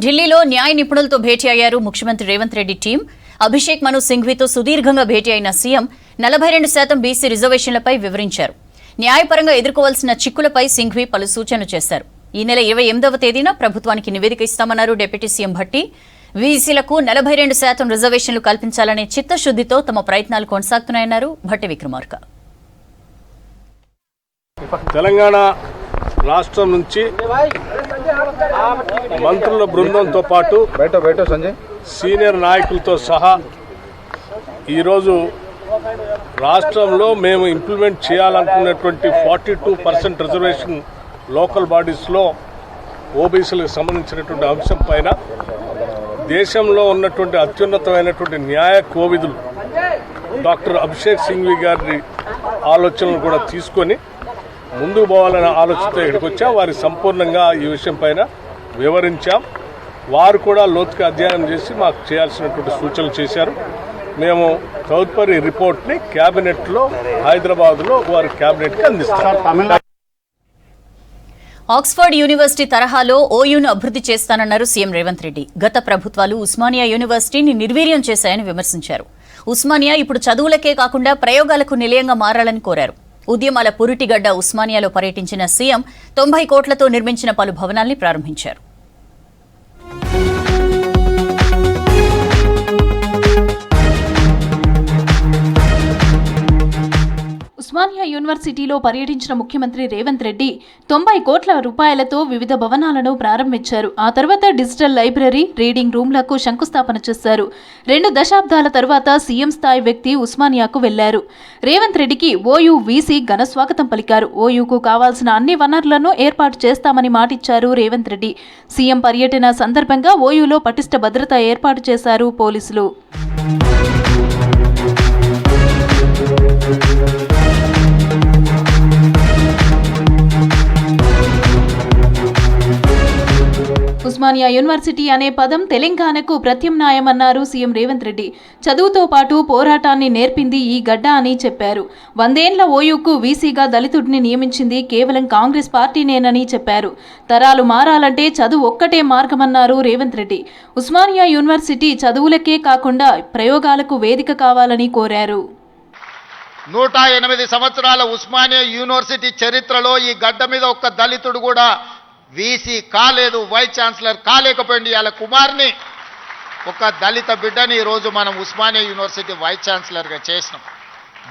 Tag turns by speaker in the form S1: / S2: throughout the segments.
S1: ఢిల్లీలో న్యాయ నిపుణులతో భేటీ అయ్యారు ముఖ్యమంత్రి రేవంత్ రెడ్డి టీం. అభిషేక్ మను సింఘ్వీతో సుదీర్ఘంగా భేటీ అయిన సీఎం 42% బీసీ రిజర్వేషన్లపై వివరించారు. న్యాయపరంగా ఎదుర్కోవాల్సిన చిక్కులపై సింఘ్వీ పలు సూచనలు చేశారు. ఈ నెల 28వ తేదీన ప్రభుత్వానికి నివేదిక ఇస్తామన్నారు డిప్యూటీ సీఎం భట్టి. బీసీలకు 42% రిజర్వేషన్లు కల్పించాలనే చిత్తశుద్ధితో తమ ప్రయత్నాలు కొనసాగుతున్నాయన్నారు భట్టి విక్రమార్క.
S2: తెలంగాణ రాష్ట్రం నుంచి మంత్రుల బృందంతో పాటు సీనియర్ నాయకులతో సహా ఈరోజు రాష్ట్రంలో మేము ఇంప్లిమెంట్ చేయాలనుకున్నటువంటి 42% రిజర్వేషన్ లోకల్ బాడీస్లో ఓబీసీలకు సంబంధించినటువంటి అంశం పైన దేశంలో ఉన్నటువంటి అత్యున్నతమైనటువంటి న్యాయ కోవిదులు డాక్టర్ అభిషేక్ సింఘ్వీ గారి ఆలోచనలు కూడా తీసుకొని ముందుకు పోవాలనే ఆలోచనతో ఇక్కడికి వచ్చాం. వారి సంపూర్ణంగా ఈ విషయం పైన వివరించాం. వారు కూడా లోతుగా అధ్యయనం చేసి మాకు చేయాల్సినటువంటి సూచనలు చేశారు. మేము తదుపరి రిపోర్ట్ని క్యాబినెట్లో హైదరాబాద్లో వారి క్యాబినెట్కి అందిస్తాం.
S1: ఆక్స్ఫర్డ్ యూనివర్సిటీ తరహాలో ఓయూను అభివృద్ధి చేస్తానన్నారు సీఎం రేవంత్ రెడ్డి. గత ప్రభుత్వాలు ఉస్మానియా యూనివర్సిటీని నిర్వీర్యం చేశాయని విమర్శించారు. ఉస్మానియా ఇప్పుడు చదువులకే కాకుండా ప్రయోగాలకు నిలయంగా మారాలని కోరారు. ఉద్యమాల పురిటిగడ్డ ఉస్మానియాలో పర్యటించిన సీఎం 90 కోట్లతో నిర్మించిన పలు భవనాల్ని ప్రారంభించారు.
S3: ఉస్మానియా యూనివర్సిటీలో పర్యటించిన ముఖ్యమంత్రి రేవంత్ రెడ్డి 90 కోట్ల రూపాయలతో వివిధ భవనాలను ప్రారంభించారు. ఆ తర్వాత డిజిటల్ లైబ్రరీ, రీడింగ్ రూమ్లకు శంకుస్థాపన చేశారు. 2 దశాబ్దాల తర్వాత సీఎం స్థాయి వ్యక్తి ఉస్మానియాకు వెళ్లారు. రేవంత్ రెడ్డికి ఓయూ వీసీ ఘన స్వాగతం పలికారు. ఓయూకు కావాల్సిన అన్ని వనరులను ఏర్పాటు చేస్తామని మాటిచ్చారు రేవంత్ రెడ్డి. సీఎం పర్యటన సందర్భంగా ఓయూలో పటిష్ట భద్రత ఏర్పాటు చేశారు పోలీసులు. ఉస్మానియా యూనివర్సిటీ అనే పదం తెలంగాణకు ప్రత్యామ్నాయమన్నారు సీఎం రేవంత్ రెడ్డి. చదువుతో పాటు పోరాటాన్ని నేర్పింది ఈ గడ్డ అని చెప్పారు. 100 ఏళ్ల ఓయూకు వీసీగా దళితుడిని నియమించింది కేవలం కాంగ్రెస్ పార్టీనేనని చెప్పారు. తరాలు మారాలంటే చదువు ఒక్కటే మార్గమన్నారు రేవంత్ రెడ్డి. ఉస్మానియా యూనివర్సిటీ చదువులకే కాకుండా ప్రయోగాలకు వేదిక కావాలని కోరారు.
S4: 108 సంవత్సరాల ఉస్మానియా యూనివర్సిటీ చరిత్రలో ఈ గడ్డ మీద ఒక్క దళితుడు కూడా వీసీ కాలేదు, వైస్ ఛాన్సలర్ కాలేకపోయింది. వాళ్ళ కుమార్ని ఒక దళిత బిడ్డని ఈరోజు మనం ఉస్మానియా యూనివర్సిటీ వైస్ ఛాన్సలర్గా చేసినాం.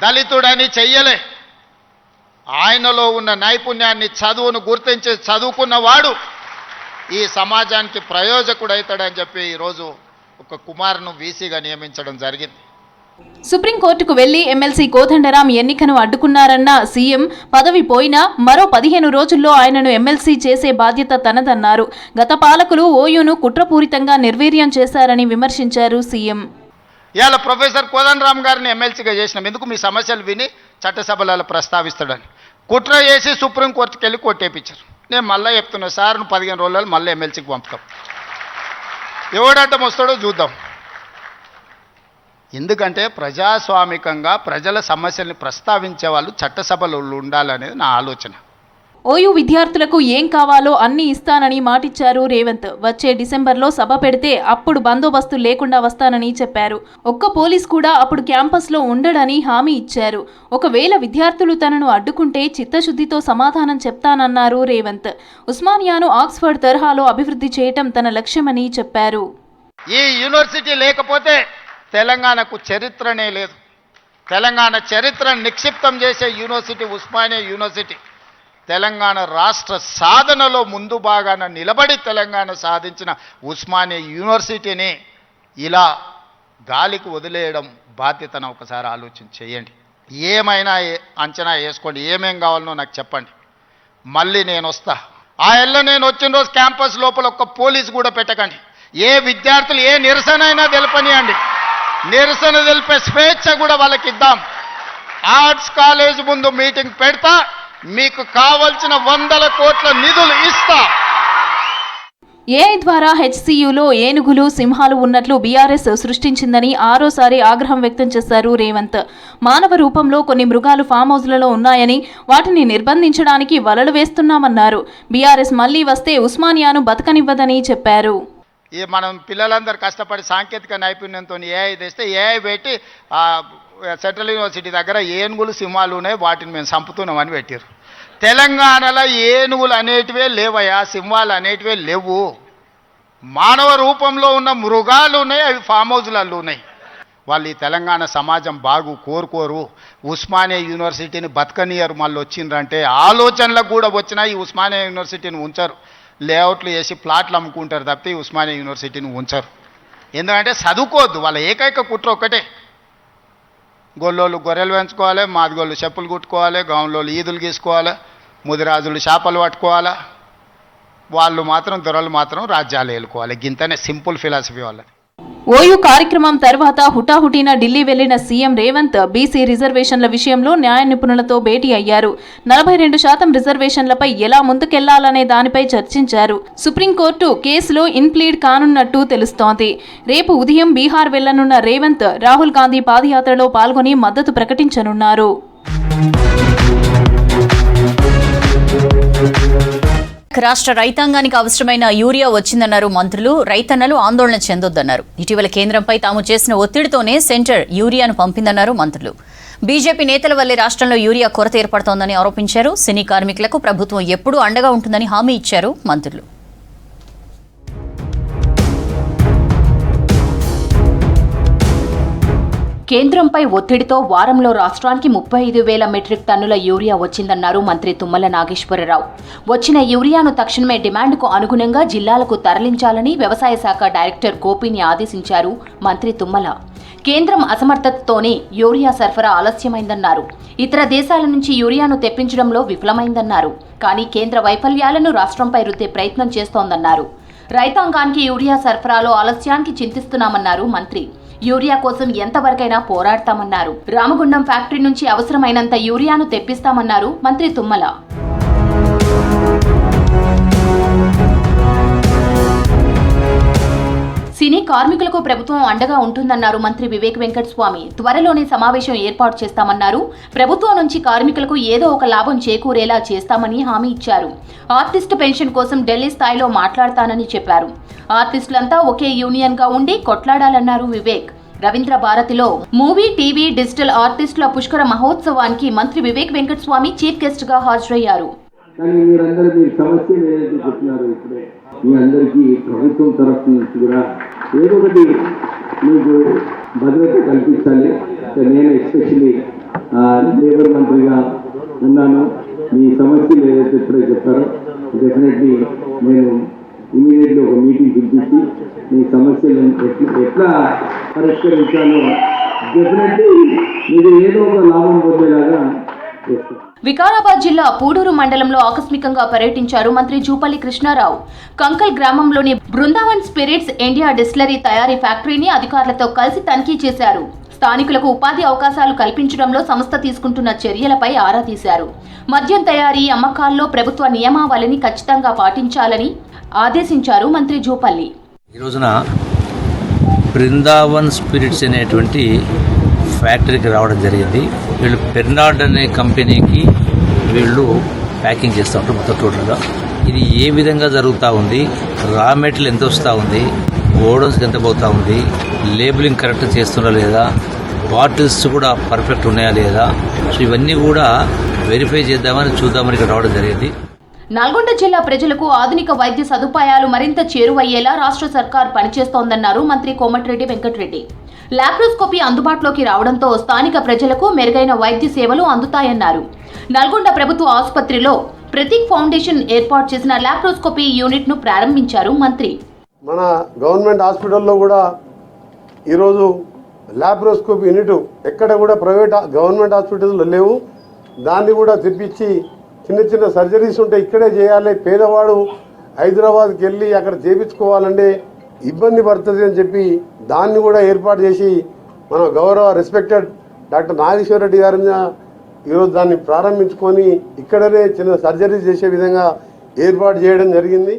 S4: దళితుడని చెయ్యలే, ఆయనలో ఉన్న నైపుణ్యాన్ని, చదువును గుర్తించి చదువుకున్నవాడు ఈ సమాజానికి ప్రయోజకుడవుతాడని చెప్పి ఈరోజు ఒక కుమార్ను వీసీగా నియమించడం జరిగింది.
S3: సుప్రీంకోర్టుకు వెళ్లి ఎమ్మెల్సీ కోదండరాం ఎన్నికను అడ్డుకున్నారన్న సీఎం పదవి పోయినా మరో 15 రోజుల్లో ఆయనను ఎమ్మెల్సీ చేసే బాధ్యత తనదన్నారు. గత పాలకులు ఓయూను కుట్రపూరితంగా నిర్వీర్యం చేశారని విమర్శించారు సీఎం.
S4: ఇవాళ ప్రొఫెసర్ కోదండరాం గారిని ఎమ్మెల్సీగా చేసినాం. ఎందుకు? మీ సమస్యలు విని చట్టసభలలో ప్రస్తావిస్తాడని. కుట్ర చేసి సుప్రీంకోర్టుకి వెళ్ళి కొట్టేపించారు. నేను మళ్ళీ చెప్తున్నా సార్, 15 రోజుల్లో మళ్ళీ ఎమ్మెల్సీకి పంపుతాం. ఎవడడ్డం వస్తాడో చూద్దాం. ఎందుకంటే ప్రజాస్వామికంగా ప్రజల సమస్యల్ని ప్రస్తావించే వాళ్ళు చట్టసభలో ఉండాలనేది నా ఆలోచన.
S3: ఓయూ విద్యార్థులకు ఏం కావాలో అన్ని ఇస్తానని మాటిచ్చారు రేవంత్. వచ్చే డిసెంబర్లో సభ పెడితే అప్పుడు బందోబస్తు లేకుండా వస్తానని చెప్పారు. ఒక్క పోలీస్ కూడా అప్పుడు క్యాంపస్లో ఉండడని హామీ ఇచ్చారు. ఒకవేళ విద్యార్థులు తనను అడ్డుకుంటే చిత్తశుద్ధితో సమాధానం చెప్తానన్నారు రేవంత్. ఉస్మానియాను ఆక్స్ఫర్డ్ తరహాలో అభివృద్ధి చేయటం తన లక్ష్యమని చెప్పారు.
S4: ఈ యూనివర్సిటీ లేకపోతే తెలంగాణకు చరిత్రనే లేదు. తెలంగాణ చరిత్రను నిక్షిప్తం చేసే యూనివర్సిటీ ఉస్మానియా యూనివర్సిటీ. తెలంగాణ రాష్ట్ర సాధనలో ముందు భాగాన నిలబడి తెలంగాణ సాధించిన ఉస్మానియా యూనివర్సిటీని ఇలా గాలికి వదిలేయడం బాధ్యతను ఒకసారి ఆలోచన చేయండి. ఏమైనా అంచనా వేసుకోండి, ఏమేం కావాలనో నాకు చెప్పండి, మళ్ళీ నేను వస్తా. ఆ ఏళ్ళ నేను వచ్చిన రోజు క్యాంపస్ లోపల ఒక్క పోలీసు కూడా పెట్టకండి. ఏ విద్యార్థులు ఏ నిరసన అయినా తెలపనియండి, నిరసన తెలిపే స్వేచ్ఛ కూడా వాళ్ళకి ఇద్దాం. ఆర్ట్స్ కాలేజ్ ముందు మీటింగ్ పెడతా, మీకు కావలసిన 100 కోట్ల నిధులు ఇస్తా.
S3: ఏఐ ద్వారా హెచ్సియులో ఏనుగులు, సింహాలు ఉన్నట్లు బీఆర్ఎస్ సృష్టించిందని ఆరోసారి ఆగ్రహం వ్యక్తం చేశారు రేవంత్. మానవ రూపంలో కొన్ని మృగాలు ఫామ్ హౌస్లలో ఉన్నాయని, వాటిని నిర్బంధించడానికి వలలు వేస్తున్నామన్నారు. బీఆర్ఎస్ మళ్లీ వస్తే ఉస్మానియాను బతకనివ్వదని చెప్పారు.
S4: ఈ మనం పిల్లలందరూ కష్టపడి సాంకేతిక నైపుణ్యంతో ఏఐ తెస్తే ఏఐ పెట్టి సెంట్రల్ యూనివర్సిటీ దగ్గర ఏనుగులు సింహాలు ఉన్నాయి, వాటిని మేము చంపుతున్నామని పెట్టారు. తెలంగాణలో ఏనుగులు అనేటివే లేవయా, సింహాలు అనేటివే లేవు. మానవ రూపంలో ఉన్న మృగాలు ఉన్నాయి, అవి ఫామ్ హౌస్లలో ఉన్నాయి. వాళ్ళు ఈ తెలంగాణ సమాజం బాగు కోరుకోరు. ఉస్మానియా యూనివర్సిటీని బతకనియరు. మళ్ళీ వచ్చిండ్రంటే ఆలోచనలకు కూడా వచ్చినా ఈ ఉస్మానియా యూనివర్సిటీని ఉంచరు. లేఅవుట్లు వేసి ప్లాట్లు అమ్ముకుంటారు తప్పితే ఈ ఉస్మానియా యూనివర్సిటీని ఉంచరు. ఎందుకంటే చదువుకోవద్దు. వాళ్ళ ఏకైక కుట్ర ఒక్కటే, గొల్లోళ్ళు గొర్రెలు పెంచుకోవాలి, మాదిగోళ్ళు చెప్పులు కుట్టుకోవాలి, గౌన్లోళ్ళు ఈదులు గీసుకోవాలి, ముదిరాజులు చేపలు పట్టుకోవాలి, వాళ్ళు మాత్రం దొరలు మాత్రం రాజ్యాలు ఏలుకోవాలి. గింతనే సింపుల్ ఫిలాసఫీ వాళ్ళది.
S3: ఓయూ కార్యక్రమం తర్వాత హుటాహుటిన ఢిల్లీ వెళ్లిన సీఎం రేవంత్ బీసీ రిజర్వేషన్ల విషయంలో న్యాయ నిపుణులతో భేటీ అయ్యారు. 42% రిజర్వేషన్లపై ఎలా ముందుకెళ్లాలనే దానిపై చర్చించారు. సుప్రీంకోర్టు కేసులో ఇన్ప్లీడ్ కానున్నట్టు తెలుస్తోంది. రేపు ఉదయం బీహార్ వెళ్లనున్న రేవంత్ రాహుల్ గాంధీ పాదయాత్రలో పాల్గొని మద్దతు ప్రకటించనున్నారు.
S1: రాష్ట్ర రైతాంగానికి అవసరమైన యూరియా వచ్చిందన్నారు మంత్రులు. రైతన్నలు ఆందోళన చెందొద్దన్నారు. ఇటీవల కేంద్రంపై తాము చేసిన ఒత్తిడితోనే సెంటర్ యూరియాను పంపిందన్నారు మంత్రులు. బీజేపీ నేతల వల్లే రాష్ట్రంలో యూరియా కొరత ఏర్పడుతోందని ఆరోపించారు. సినీ కార్మికులకు ప్రభుత్వం ఎప్పుడూ అండగా ఉంటుందని హామీ ఇచ్చారు మంత్రులు.
S5: కేంద్రంపై ఒత్తిడితో వారంలో రాష్ట్రానికి 35,000 మెట్రిక్ టన్నుల యూరియా వచ్చిందన్నారు మంత్రి తుమ్మల నాగేశ్వరరావు. వచ్చిన యూరియాను తక్షణమే డిమాండ్కు అనుగుణంగా జిల్లాలకు తరలించాలని వ్యవసాయ శాఖ డైరెక్టర్ గోపిని ఆదేశించారు మంత్రి తుమ్మల. కేంద్రం అసమర్థతతోనే యూరియా సరఫరా ఆలస్యమైందన్నారు. ఇతర దేశాల నుంచి యూరియాను తెప్పించడంలో విఫలమైందన్నారు. కానీ కేంద్ర వైఫల్యాలను రాష్ట్రంపై రుద్దే ప్రయత్నం చేస్తోందన్నారు. రైతాంగానికి యూరియా సరఫరాలో ఆలస్యానికి చింతిస్తున్నామన్నారు మంత్రి. యూరియా కోసం ఎంతవరకైనా పోరాడతామన్నారు. రామగుండం ఫ్యాక్టరీ నుంచి అవసరమైనంత యూరియాను తెప్పిస్తామన్నారు మంత్రి తుమ్మల. సినీ కార్మికులకు ప్రభుత్వం అండగా ఉంటుందన్నారు మంత్రి వివేక్ వెంకటస్వామి. త్వరలోనే సమావేశం ఏర్పాటు చేస్తామన్నారు. ప్రభుత్వం నుంచి కార్మికులకు ఏదో ఒక లాభం చేకూరేలా చేస్తామని హామీ ఇచ్చారు. ఆర్టిస్ట్ పెన్షన్ కోసం ఢిల్లీ స్థాయిలో మాట్లాడతానని చెప్పారు. ఆర్టిస్టులంతా ఒకే యూనియన్ గా ఉండి కొట్లాడాలన్నారు వివేక్. రవీంద్ర భారతిలో మూవీ, టీవీ, డిజిటల్ ఆర్టిస్టుల పుష్కర మహోత్సవానికి మంత్రి వివేక్ వెంకటస్వామి చీఫ్ గెస్ట్ గా హాజరయ్యారు.
S6: మీ అందరికీ ప్రభుత్వం తరఫు నుంచి కూడా ఏదో ఒకటి మీకు భద్రత కల్పించాలి. నేను ఎస్పెషల్లీ లేబర్ మంత్రిగా ఉన్నాను. మీ సమస్యలు ఏదైతే ఇప్పుడే చెప్పారో డెఫినెట్లీ నేను ఇమీడియట్లీ ఒక మీటింగ్ పిలిపించి మీ సమస్యలను ఎట్లా పరిష్కరించాలో డెఫినెట్లీ మీకు ఏదో ఒక లాభం పొందేలాగా చేస్తాను.
S5: వికారాబాద్ జిల్లా పూడూరు మండలంలో ఆకస్మికంగా పర్యటించారు మంత్రి జూపల్లి కృష్ణారావు. కంకల్ గ్రామంలోని బృందావన్ స్పిరిట్స్ ఇండియా డిస్టిలరీ తయారీ ఫ్యాక్టరీని అధికారులతో కలిసి తనిఖీ చేశారు. స్థానికులకు ఉపాధి అవకాశాలు కల్పించడంలో సంస్థ తీసుకుంటున్న చర్యలపై ఆరా తీశారు. మద్యం తయారీ, అమ్మకాల్లో ప్రభుత్వ నియమావళిని ఖచ్చితంగా పాటించాలని ఆదేశించారు మంత్రి జూపల్లి.
S7: ఈ రోజున బృందావన్ స్పిరిట్స్ అనేటువంటి ఫ్యాక్టరీకి రావడం జరిగింది. వీళ్ళు పెర్నాడ్ అనే కంపెనీకి వీళ్ళు ప్యాకింగ్ చేస్తూ ఉంటారు మొత్తం టోటల్గా. ఇది ఏ విధంగా జరుగుతూ ఉంది, రా మెటీరియల్ ఎంత వస్తూ ఉంది, గోడౌన్స్కి ఎంత పోతూ ఉంది, లేబులింగ్ కరెక్ట్ చేస్తున్నారా లేదా, బాటిల్స్ కూడా పర్ఫెక్ట్ ఉన్నాయా లేదా, సో ఇవన్నీ కూడా వెరిఫై చేద్దామని చూద్దామని ఇక్కడ రావడం జరిగింది.
S5: నల్గొండ జిల్లా ప్రజలకు ఆధునిక వైద్య సదుపాయాలు మరింత చేరువయ్యేలా రాష్ట్ర సర్కార్ పనిచేస్తోందన్నారు మంత్రి కోమటిరెడ్డి వెంకటరెడ్డి. లాప్రోస్కోపీ అందుబాటులోకి రావడంతో స్థానిక ప్రజలకు మెరుగైన వైద్య సేవలు అందుతాయన్నారు. నల్గొండ ప్రభుత్వ ఆసుపత్రిలో ప్రతీక్ ఫౌండేషన్ ఏర్పాటు చేసిన లాప్రోస్కోపీ యూనిట్ ను ప్రారంభించారు మంత్రి.
S8: మన గవర్నమెంట్ హాస్పిటల్లో కూడా ఈరోజు లాప్రోస్కోపీ యూనిట్ ఎక్కడ కూడా ప్రైవేట్ గవర్నమెంట్ హాస్పిటల్లో లేవు. దాన్ని కూడా తెప్పించి చిన్న చిన్న సర్జరీస్ ఉంటే ఇక్కడే చేయాలి. పేదవాడు హైదరాబాద్కి వెళ్ళి అక్కడ చేయించుకోవాలంటే ఇబ్బంది పడుతుంది అని చెప్పి దాన్ని కూడా ఏర్పాటు చేసి మన గౌరవ రెస్పెక్టెడ్ డాక్టర్ నాగేశ్వర రెడ్డి గారి ఈరోజు దాన్ని ప్రారంభించుకొని ఇక్కడనే చిన్న సర్జరీ చేసే విధంగా ఏర్పాటు చేయడం జరిగింది.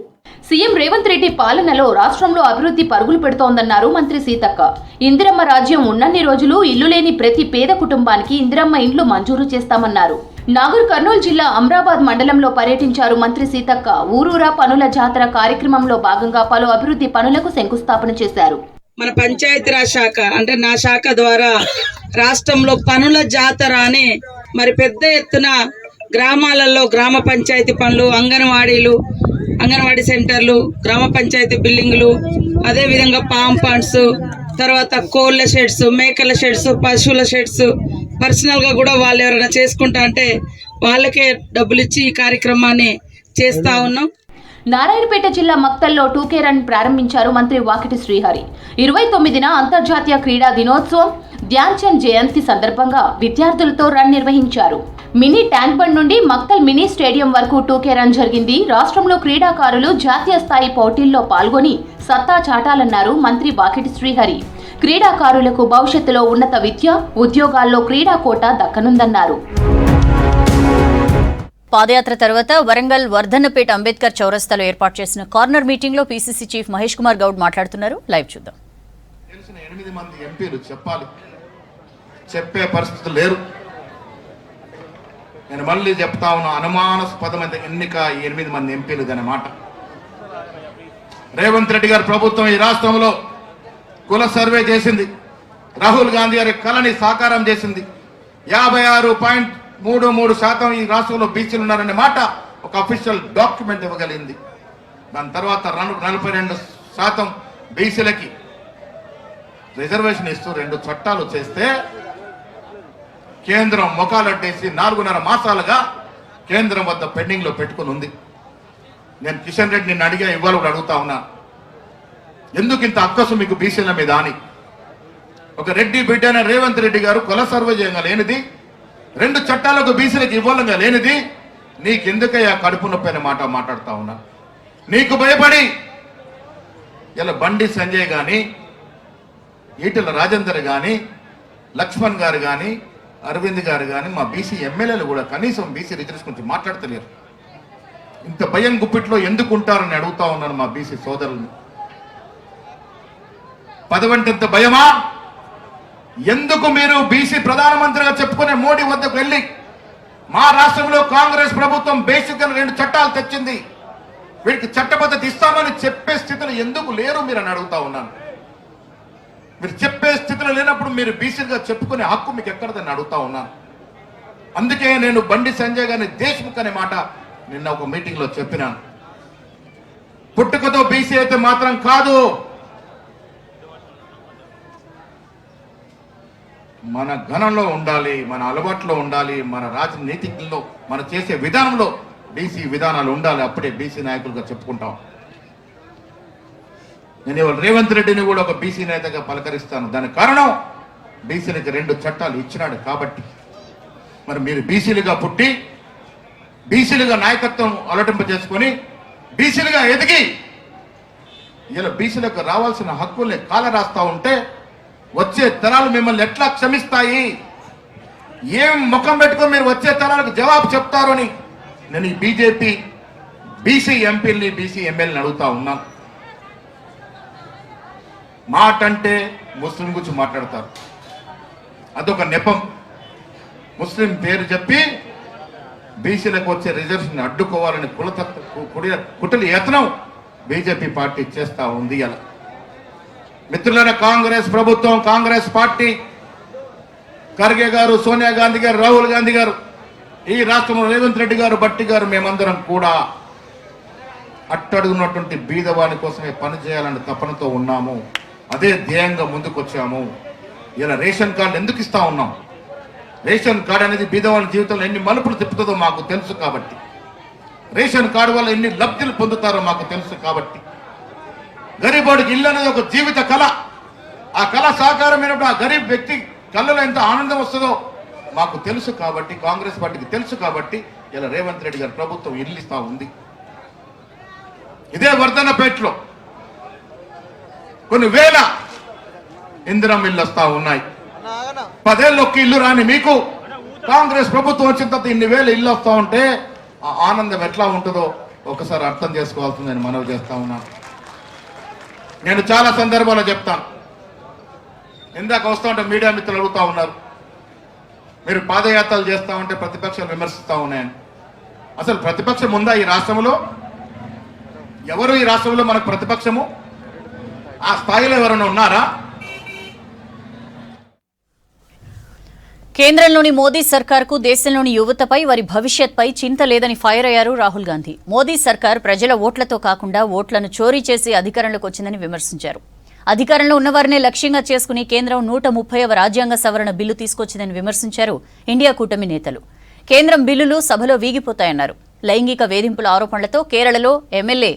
S5: సీఎం రేవంత్ రెడ్డి పాలనలో రాష్ట్రంలో అభివృద్ధి పరుగులు పెడుతోందన్నారు మంత్రి సీతక్క. ఇందిరమ్మ రాజ్యం ఉన్నన్ని రోజులు ఇల్లు లేని ప్రతి పేద కుటుంబానికి ఇందిరమ్మ ఇండ్లు మంజూరు చేస్తామన్నారు. నాగర్ కర్నూలు జిల్లా అమ్రాబాద్ మండలంలో పర్యటించారు మంత్రి సీతక్క. ఊరూరా పనుల జాతర కార్యక్రమంలో భాగంగా పలు అభివృద్ధి పనులకు శంకుస్థాపన చేశారు.
S9: మన పంచాయతీరాజ్ శాఖ అంటే నా శాఖ ద్వారా రాష్ట్రంలో పనుల జాతర అని మరి పెద్ద ఎత్తున గ్రామాలలో గ్రామ పంచాయతీ పనులు, అంగన్వాడీ సెంటర్లు, గ్రామ పంచాయతీ బిల్డింగ్లు, అదేవిధంగా పాంపాండ్స్, తర్వాత కోళ్ళ షెడ్స్, మేకల షెడ్స్, పశువుల షెడ్స్, పర్సనల్గా కూడా వాళ్ళు ఎవరైనా చేసుకుంటా అంటే వాళ్ళకే డబ్బులు ఇచ్చి ఈ కార్యక్రమాన్ని చేస్తా ఉన్నాం.
S5: నారాయణపేట జిల్లా మక్తల్లో 2K రన్ ప్రారంభించారు మంత్రి వాకిటి శ్రీహరి. 29న అంతర్జాతీయ క్రీడా దినోత్సవం ధ్యాన్ చంద్ జయంతి సందర్భంగా విద్యార్థులతో రన్ నిర్వహించారు. మినీ ట్యాంక్ బండ్ నుండి మక్తల్ మినీ స్టేడియం వరకు 2K రన్ జరిగింది. రాష్ట్రంలో క్రీడాకారులు జాతీయ స్థాయి పోటీల్లో పాల్గొని సత్తా చాటాలన్నారు మంత్రి వాకిటి శ్రీహరి. క్రీడాకారులకు భవిష్యత్తులో ఉన్నత విద్య, ఉద్యోగాల్లో క్రీడా కోటా దక్కనుందన్నారు.
S1: పాదయాత్ర తర్వాత వరంగల్ వర్ధన్నపేట అంబేద్కర్ చౌరస్తాలో ఏర్పాటు చేసిన కార్నర్ మీటింగ్ లో పీసీసీ చీఫ్ మహేష్ కుమార్ గౌడ్ మాట్లాడుతున్నారు. లైవ్ చూద్దాం.
S4: తెలిసిన 8 మంది ఎంపీలు చెప్పాలి, చెప్పే పరిస్థితులు లేరు. నేను మళ్ళీ చెప్తా ఉన్నా, అనుమానాస్పదమైన ఎన్నిక 8 మంది ఎంపీలు అనే మాట. రేవంత్ రెడ్డి గారి ప్రభుత్వం ఈ రాష్ట్రంలో కుల సర్వే చేసింది. రాహుల్ గాంధీ గారి కళని సాకారం చేసింది. 56.33% ఈ రాష్ట్రంలో బీసీలు ఉన్నారనే మాట ఒక అఫీషియల్ డాక్యుమెంట్ ఇవ్వగలిగింది. దాని తర్వాత 42% బీసీలకి రిజర్వేషన్ ఇస్తూ 2 చట్టాలు చేస్తే కేంద్రం మొఖాలడ్డేసి 4.5 మాసాలుగా కేంద్రం వద్ద పెండింగ్ లో పెట్టుకుని ఉంది. నేను కిషన్ రెడ్డి నిన్ను అడిగా, ఇవాళ కూడా అడుగుతా ఉన్నా, ఎందుకు ఇంత అక్కసు మీకు బీసీల మీద అని. ఒక రెడ్డి బిడ్డ అయిన రేవంత్ రెడ్డి గారు కుల సర్వే చేయంగా లేనిది, 2 చట్టాలకు బీసీలకు ఇవ్వాలంగా లేనిది, నీకెందుకయ్యా కడుపు నొప్పి అనే మాట మాట్లాడుతా ఉన్నా. నీకు భయపడి ఇలా బండి సంజయ్ గాని, ఈటెల రాజేందర్ గాని, లక్ష్మణ్ గారు గాని, అరవింద్ గారు కానీ, మా బీసీ ఎమ్మెల్యేలు కూడా కనీసం బీసీ రిజర్వేషన్ గురించి మాట్లాడతలేరు. ఇంత భయం గుప్పిట్లో ఎందుకు ఉంటారని అడుగుతా ఉన్నాను మా బీసీ సోదరుల్ని. పదవంటే ఇంత భయమా? ఎందుకు మీరు బీసీ ప్రధానమంత్రిగా చెప్పుకునే మోడీ వద్దకు వెళ్ళి మా రాష్ట్రంలో కాంగ్రెస్ ప్రభుత్వం బేసిక్ గా 2 చట్టాలు తెచ్చింది, వీటికి చట్టబద్ధత ఇస్తామని చెప్పే స్థితిలో ఎందుకు లేరు మీరు అని అడుగుతా ఉన్నాను. మీరు చెప్పే స్థితిలో లేనప్పుడు మీరు బీసీలుగా చెప్పుకునే హక్కు మీకు ఎక్కడదని అడుగుతా ఉన్నాను. అందుకే నేను బండి సంజయ్ గారిని దేశ్ముఖ్ అనే మాట నిన్న ఒక మీటింగ్ లో చెప్పినాను. పుట్టుకతో బీసీ అయితే మాత్రం కాదు, మన ఘనంలో ఉండాలి, మన అలవాట్లో ఉండాలి, మన రాజనీతిలో మన చేసే విధానంలో బీసీ విధానాలు ఉండాలి. అప్పుడే బీసీ నాయకులుగా చెప్పుకుంటాం. నేను ఇవాళ రేవంత్ రెడ్డిని కూడా ఒక బీసీ నేతగా పలకరిస్తాను. దానికి కారణం బీసీలకు 2 చట్టాలు ఇచ్చినాడు కాబట్టి. మరి మీరు బీసీలుగా పుట్టి, బీసీలుగా నాయకత్వం అలటింప చేసుకొని, బీసీలుగా ఎదిగి ఇలా బీసీలకు రావాల్సిన హక్కుల్ని కాల రాస్తా ఉంటే వచ్చే తరాలు మిమ్మల్ని ఎట్లా క్షమిస్తాయి? ఏం ముఖం పెట్టుకొని మీరు వచ్చే తరాలకు జవాబు చెప్తారు అని నేను ఈ బీజేపీ బీసీ ఎంపీల్ని, బీసీ ఎమ్మెల్యేని అడుగుతా ఉన్నాను. మాట అంటే ముస్లిం గురించి మాట్లాడతారు, అదొక నెపం. ముస్లిం పేరు చెప్పి బీసీలకు వచ్చే రిజర్వేషన్ అడ్డుకోవాలని కుటిల యత్నం బీజేపీ పార్టీ చేస్తా ఉంది. అలా మిత్రులైన కాంగ్రెస్ ప్రభుత్వం, కాంగ్రెస్ పార్టీ, ఖర్గే గారు, సోనియా గాంధీ గారు, రాహుల్ గాంధీ గారు, ఈ రాష్ట్రంలో రేవంత్ రెడ్డి గారు, భట్టి గారు, మేమందరం కూడా అట్టడుగున్నటువంటి బీదవాని కోసమే పనిచేయాలని తపనతో ఉన్నాము. అదే ధ్యేయంగా ముందుకొచ్చాము. ఇలా రేషన్ కార్డు ఎందుకు ఇస్తా ఉన్నాం? రేషన్ కార్డు అనేది బీదవాళ్ళ జీవితంలో ఎన్ని మలుపులు తిప్పుతుందో మాకు తెలుసు కాబట్టి, రేషన్ కార్డు వల్ల ఎన్ని లబ్ధులు పొందుతారో మాకు తెలుసు కాబట్టి, గరీబోడికి ఇల్లు అనేది ఒక జీవిత కళ. ఆ కళ సాకారమైనప్పుడు ఆ గరీబ్ వ్యక్తి కళ్ళలో ఎంత ఆనందం వస్తుందో మాకు తెలుసు కాబట్టి, కాంగ్రెస్ పార్టీకి తెలుసు కాబట్టి ఇలా రేవంత్ రెడ్డి గారి ప్రభుత్వం ఇల్లు ఇస్తా ఉంది. ఇదే వర్ధన్నపేటలో కొన్ని వేల ఇందిరం ఇల్లు వస్తా ఉన్నాయి. 10 ఏళ్ళొక్క ఇల్లు రాని మీకు కాంగ్రెస్ ప్రభుత్వం వచ్చిన తర్వాత ఇన్ని వేల ఇల్లు వస్తా ఉంటే ఆ ఆనందం ఎట్లా ఉంటుందో ఒకసారి అర్థం చేసుకోవాల్సింది నేను మనవి చేస్తా ఉన్నాను. నేను చాలా సందర్భాల్లో చెప్తాను. ఇందాక వస్తూ ఉంటే మీడియా మిత్రులు అడుగుతా ఉన్నారు,
S10: మీరు పాదయాత్రలు చేస్తూ ఉంటే ప్రతిపక్షాలు విమర్శిస్తూ ఉన్నాయని. అసలు ప్రతిపక్షం ఉందా ఈ రాష్ట్రంలో? ఎవరు ఈ రాష్ట్రంలో మనకు ప్రతిపక్షము? ఆ స్థాయిలో ఎవరైనా ఉన్నారా?
S1: కేంద్రంలోని మోదీ సర్కార్కు దేశంలోని యువతపై వారి భవిష్యత్పై చింత లేదని ఫైర్ అయ్యారు రాహుల్ గాంధీ. మోదీ సర్కార్ ప్రజల ఓట్లతో కాకుండా ఓట్లను చోరీ చేసి అధికారంలోకి వచ్చిందని విమర్శించారు. అధికారంలో ఉన్నవారినే లక్ష్యంగా చేసుకుని కేంద్రం 130వ రాజ్యాంగ సవరణ బిల్లు తీసుకొచ్చిందని విమర్శించారు ఇండియా కూటమి నేతలు. కేంద్రం బిల్లులు సభలో వీగిపోతాయన్నారు. లైంగిక వేధింపుల ఆరోపణలతో కేరళలో ఎమ్మెల్యే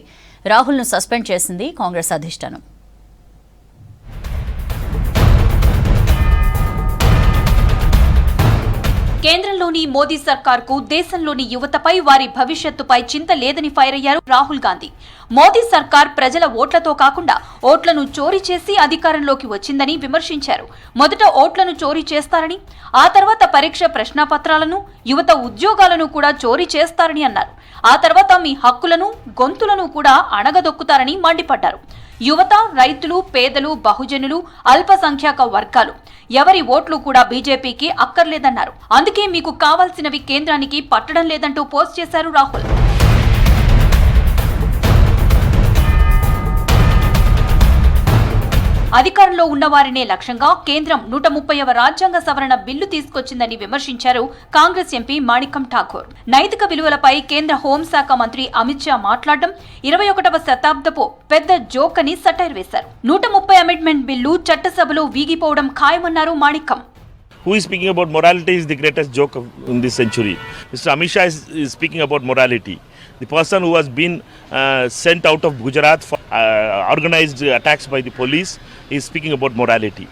S1: రాహుల్ను సస్పెండ్ చేసింది కాంగ్రెస్ అధిష్టానం.
S3: కేంద్రంలోని మోదీ సర్కార్కు దేశంలోని యువతపై వారి భవిష్యత్తుపై చింత లేదని ఫైర్ అయ్యారు రాహుల్ గాంధీ. మోదీ సర్కార్ ప్రజల ఓట్లతో కాకుండా ఓట్లను చోరీ చేసి అధికారంలోకి వచ్చిందని విమర్శించారు. మొదట ఓట్లను చోరీ చేస్తారని, ఆ తర్వాత పరీక్ష ప్రశ్నాపత్రాలను, యువత ఉద్యోగాలను కూడా చోరీ చేస్తారని అన్నారు. ఆ తర్వాత మీ హక్కులను, గొంతులను కూడా అణగదొక్కుతారని మండిపడ్డారు. యువత, రైతులు, పేదలు, బహుజనులు, అల్పసంఖ్యాక వర్గాలు ఎవరి ఓట్లు కూడా బీజేపీకి అక్కర్లేదన్నారు. అందుకే మీకు కావాల్సినవి కేంద్రానికి పట్టడం లేదంటూ పోస్ట్ చేశారు రాహుల్. అధికారంలో ఉన్నవారినే లక్ష్యంగా కేంద్రం 130వ రాజ్యాంగ సవరణ బిల్లు తీసుకొచ్చిందని విమర్శించారు కాంగ్రెస్ ఎంపీ మాణికం ఠాకూర్. నైతిక విలువలపై కేంద్ర హోంశాఖ మంత్రి అమిత్ షా మాట్లాడడం 21వ శతాబ్దపు పెద్ద జోక్ అని సటైర్ వేశారు. 130 అమెండ్మెంట్ బిల్లు చట్టసభలో వీగిపోవడం ఖాయమన్నారు Manikam.
S11: Who is speaking about morality is the greatest joke in this century. Mr. Amit Shah is speaking about morality. The person who has been sent out of Gujarat for organized attacks by the police is speaking about morality.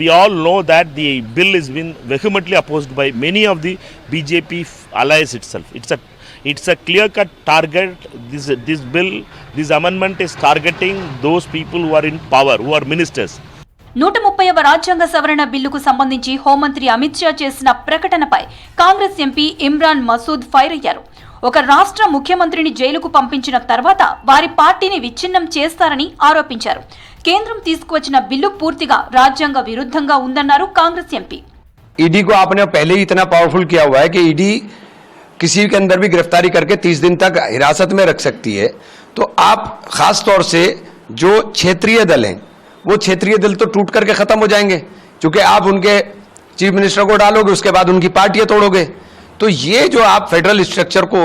S11: We all know that the bill has been vehemently opposed by many of the BJP allies itself. It's a clear-cut target. This bill, this amendment is targeting those people who are in power, who are ministers.
S3: 130వ రాజ్యాంగ సవరణ బిల్లుకు సంబంధించి హోంమంత్రి అమిత్ షా చేసిన ప్రకటనపై Congress MP Imran Masood fire అయ్యారు. ఒక రాష్ట్ర ముఖ్యమంత్రిని జైలుకు పంపించిన తర్వాత వారి పార్టీని విచ్ఛిన్నం చేస్తారని ఆరోపించారు. కేంద్రం తీసుకువచ్చిన బిల్లు పూర్తిగా రాజ్యాంగ విరుద్ధంగా ఉందన్నారు కాంగ్రెస్ ఎంపీ.
S12: ईडी को आपने पहले ही इतना पावरफुल किया हुआ है कि ईडी किसी के अंदर भी गिरफ्तारी करके 30 दिन तक हिरासत में रख सकती है. तो आप खास तौर से जो क्षेत्रीय दल हैं वो क्षेत्रीय दल तो टूट करके खत्म हो जाएंगे, क्योंकि आप उनके चीफ मिनिस्टर को डालोगे, उसके बाद उनकी पार्टियां तोड़ोगे. तो ये जो आप फेडरल स्ट्रक्चर को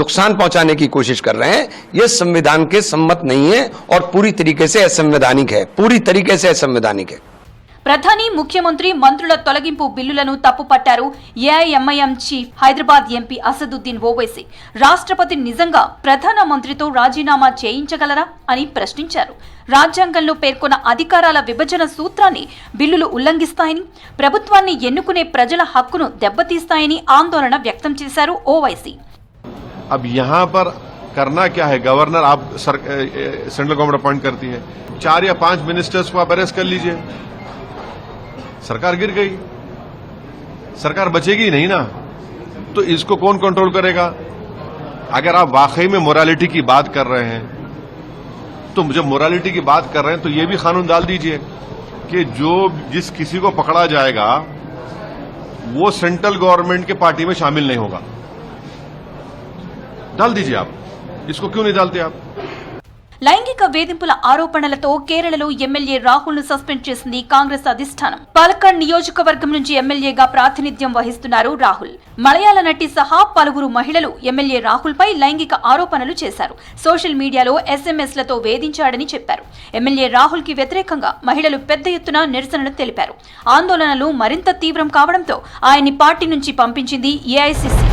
S12: नुकसान पहुंचाने की कोशिश कर रहे हैं, ये संविधान के सम्मत नहीं है और पूरी तरीके से असंवैधानिक है, पूरी तरीके से असंवैधानिक है.
S3: ప్రధాని, ముఖ్యమంత్రి, మంత్రుల తొలగింపు బిల్లులను తప్పుపట్టారు ఏఐఎంఐఎం చీఫ్ హైదరాబాద్ ఎంపీ అసదుద్దీన్ ఓవైసీ. రాష్ట్రపతి నిజంగా ప్రధానమంత్రితో రాజీనామా చేయించగలరా అని ప్రశ్నించారు. రాజ్యాంగంలో పేర్కొన్న అధికారాల విభజన సూత్రాన్ని బిల్లులు ఉల్లంఘిస్తాయని, ప్రభుత్వాన్ని ఎన్నుకునే ప్రజల హక్కును దెబ్బతీస్తాయని ఆందోళన వ్యక్తం చేశారు ఓవైసీ.
S10: अब यहाँ पर करना क्या है? गवर्नर आप सेंट्रल गवर्नमेंट अपॉइंट करती है, 4 या 5 मिनिस्टर्स को आप अरेस्ट कर लीजिए, सरकार गिर गई, सरकार बचेगी नहीं ना. तो इसको कौन कंट्रोल करेगा? अगर आप वाकई में मोरालिटी की बात कर रहे हैं, तो जब मोरालिटी की बात कर रहे हैं तो ये भी कानून डाल दीजिए कि जो जिस किसी को पकड़ा जाएगा वो सेंट्रल गवर्नमेंट के पार्टी में शामिल नहीं होगा. डाल दीजिए आप. इसको क्यों नहीं डालते आप?
S3: లైంగిక వేధింపుల ఆరోపణలతో కేరళలో ఎమ్మెల్యే రాహుల్ ను సస్పెండ్ చేసింది కాంగ్రెస్ అధిష్టానం. పాలక్కాడ్ నియోజకవర్గం నుంచి ఎమ్మెల్యేగా ప్రాతినిధ్యం వహిస్తున్నారు రాహుల్. మలయాళ నటి సహా పలువురు మహిళలు ఎమ్మెల్యే రాహుల్ పై లైంగిక ఆరోపణలు చేశారు. సోషల్ మీడియాలో ఎస్ఎంఎస్లతో వేధించాడని చెప్పారు. ఎమ్మెల్యే రాహుల్ కి వ్యతిరేకంగా మహిళలు పెద్ద ఎత్తున నిరసనలు తెలిపారు. ఆందోళనలు మరింత తీవ్రం కావడంతో ఆయన్ని పార్టీ నుంచి పంపించింది ఏఐసీసీ.